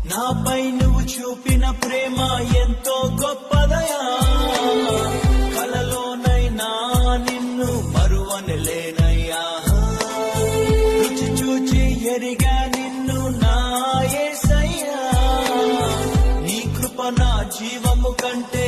నాపై నువ్వు చూపిన ప్రేమ ఎంతో గొప్పదయా. కలలోనైనా నిన్ను మరువనలేనయ్యా. రుచి చూచి ఎరిగా నిన్ను నా యేసయ్యా. నీ కృప నా జీవము కంటే